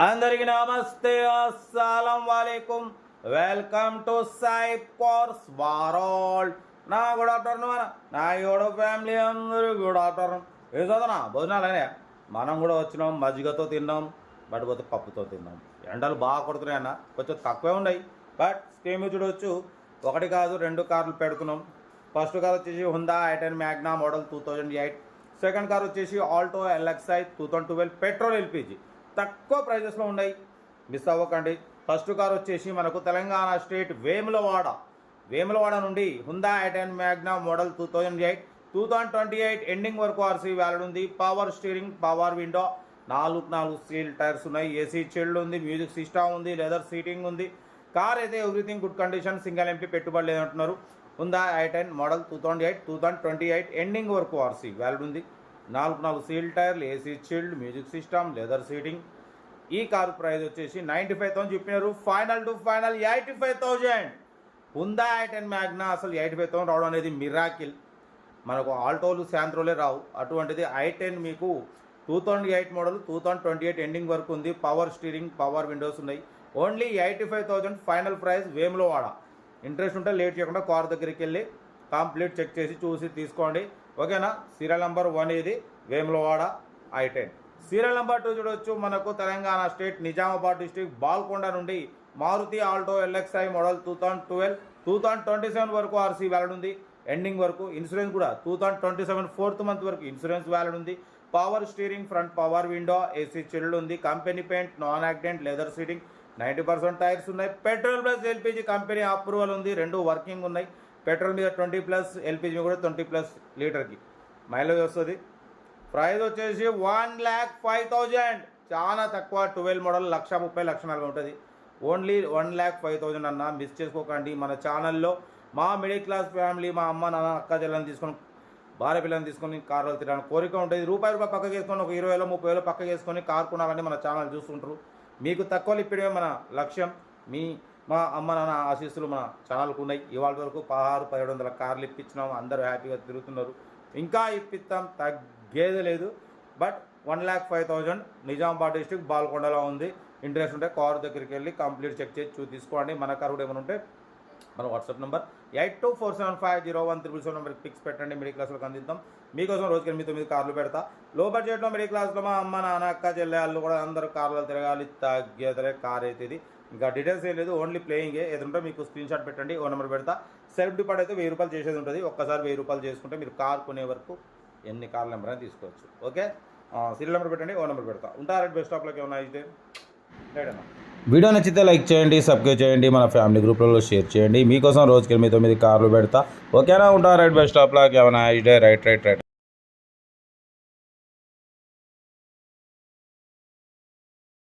అందరికి నమస్తే, అస్సలం వాలేకుం. Welcome to Sai course world. నా గుడ్ ఆఫ్టర్నూన్ నా యూట్యూబ్ ఫ్యామిలీ అందరూ గుడ్ ఆఫ్టర్నూన్. ఏ చదవనా భోజనాలనే మనం కూడా వచ్చినాం. మజ్జిగతో తిన్నాం, బట్ పోతే పప్పుతో తిన్నాం. ఎండలు బాగా కొడుతున్నాయి అన్న, కొంచెం తక్కువే ఉన్నాయి. బట్ స్కీమ్ చూడవచ్చు, ఒకటి కాదు రెండు కార్లు పెడుతున్నాం. ఫస్ట్ కార్ వచ్చేసి హుందా i10 Magna model 2008. Second car వచ్చేసి ఆల్టో LXi 2012 పెట్రోల్ ఎల్పిజి. తక్కువ ప్రైజెస్లో ఉన్నాయి, మిస్ అవ్వకండి. ఫస్ట్ కార్ వచ్చేసి మనకు తెలంగాణ స్టేట్ వేములవాడ నుండి హుందా i10 మ్యాగ్నా మోడల్ 2028 ఎండింగ్ వరకు ఆర్సీ వ్యాలిడ్ ఉంది. Power steering, power window, 4 steel tyres ఉన్నాయి. ఏసీ చిల్డ్ ఉంది, మ్యూజిక్ సిస్టమ్ ఉంది, లెదర్ సీటింగ్ ఉంది. కార్ అయితే everything good condition, single MP పెట్టుబడి లేదంటున్నారు. హుందా i10 మోడల్ 2028 ఎండింగ్ వరకు ఆర్సీ వ్యాలిడ్ ఉంది. 4 సీల్ టైర్లు, AC chilled, music system, leather seating. ఈ కారు ప్రైస్ వచ్చేసి 95,000 చెప్పినారు. ఫైనల్ 85,000. హుందా i10 మ్యాగ్నా అసలు 85,000 రావడం అనేది మిరాకిల్. మనకు ఆల్టోలు శాంత్రోలే రావు, అటువంటిది i10 మీకు 2008 మోడల్ 2028 ఎండింగ్ వరకు ఉంది. పవర్ స్టీరింగ్, పవర్ విండోస్ ఉన్నాయి. Only 85,000 final price. Vemulawada. Interest ఉంటే లేట్ చేయకుండా కార్ దగ్గరికి వెళ్ళి కంప్లీట్ చెక్ చేసి చూసి తీసుకోండి, ఓకేనా. సీరియల్ నెంబర్ 1 ఇది వేములవాడ i10. సీరియల్ నెంబర్ 2 చూడవచ్చు, మనకు తెలంగాణ స్టేట్ నిజామాబాద్ డిస్టిక్ బాల్కొండ నుండి మారుతి ఆల్టో LXi మోడల్ 2027 వరకు ఆర్సీ వ్యాలిడ్ ఉంది. ఎండింగ్ వరకు ఇన్సూరెన్స్ కూడా 2027 4th మంత్ వరకు ఇన్సూరెన్స్ వ్యాలిడ్ ఉంది. Power steering, front power window, AC chilled ఉంది. Company paint, non accident, leather seating, 90% tyres ఉన్నాయి. Petrol plus LPG company approval ఉంది, రెండు వర్కింగ్ ఉన్నాయి. పెట్రోల్ మీద 20+, ఎల్పిజి కూడా 20+ లీటర్కి మైలేజ్ వస్తుంది. ప్రైస్ వచ్చేసి 1,05,000, చాలా తక్కువ. 12 మోడల్ 1,30,000, 1,40,000 ఉంటుంది. ఓన్లీ 1,05,000 అన్న, మిస్ చేసుకోకండి. మన ఛానల్లో మా మిడిల్ క్లాస్ ఫ్యామిలీ, మా అమ్మ నాన్న అక్క చెల్లెని తీసుకొని, భార్య పిల్లల్ని తీసుకొని కార్లు తిరగాలని కోరిక ఉంటుంది. రూపాయి పక్కకి వేసుకొని ఒక 20,000 30,000 పక్కకి వేసుకొని కారు కొనాలని మన ఛానల్ చూస్తుంటారు. మీకు తక్కువ ఇప్పడమే మన లక్ష్యం. మా అమ్మ నాన్న ఆశీస్సులు మన ఛానల్కు ఉన్నాయి. ఇవాళ వరకు 1600-1700 కార్లు ఇప్పించినాము, అందరూ హ్యాపీగా తిరుగుతున్నారు. ఇంకా ఇప్పిస్తాం, తగ్గేది లేదు. బట్ 1,05,000 నిజామాబాద్ డిస్ట్రిక్ట్ బాల్కొండలో ఉంది. ఇంట్రెస్ట్ ఉంటే కారు దగ్గరికి వెళ్ళి కంప్లీట్ చెక్ చేసి తీసుకోండి. మన కారు కూడా ఏమైనా ఉంటే మన వాట్సాప్ నెంబర్ 8247501777 నెంబర్కి పిక్స్ పెట్టండి, మిడిల్ క్లాస్లోకి అందిద్దాం. మీకోసం రోజుకి 8-9 కార్లు పెడతా. లో బడ్జెట్లో మిడిల్ క్లాస్లో మా అమ్మ నాన్న అక్క చెల్లె వాళ్ళు కూడా అందరూ కార్లు తిరగాలి, తగ్గేదరే కార్ అయితే ఇది. ఇంకా డీటెయిల్స్ ఏం లేదు, ఓన్లీ ప్లేయింగే. ఏదంటే మీకు స్క్రీన్ షాట్ పెట్టండి, ఓ నెంబర్ పెడతా. సెల్ఫ్ డిపార్ట్ అయితే 1000 రూపాయలు చేసేది ఉంటుంది. ఒక్కసారి 1000 రూపాయలు చేసుకుంటే మీరు కార్ కొనే వరకు ఎన్ని కార్ల నెంబర్ అని తీసుకోవచ్చు, ఓకే. సీరియల్ నెంబర్ పెట్టండి, ఓ నెంబర్ పెడతా. ఉంటారు బెస్ట్ స్టాప్లోకి ఏమన్నా అయితే రైట్ అన్న. వీడియో నచ్చితే లైక్ చేయండి, సబ్స్క్రైబ్ చేయండి, మన ఫ్యామిలీ గ్రూప్లలో షేర్ చేయండి. మీకోసం రోజుకి 8-9 కార్లు పెడతా, ఓకేనా. ఉంటారు బెస్ట్ స్టాప్లోకి ఏమైనా అయితే రైట్.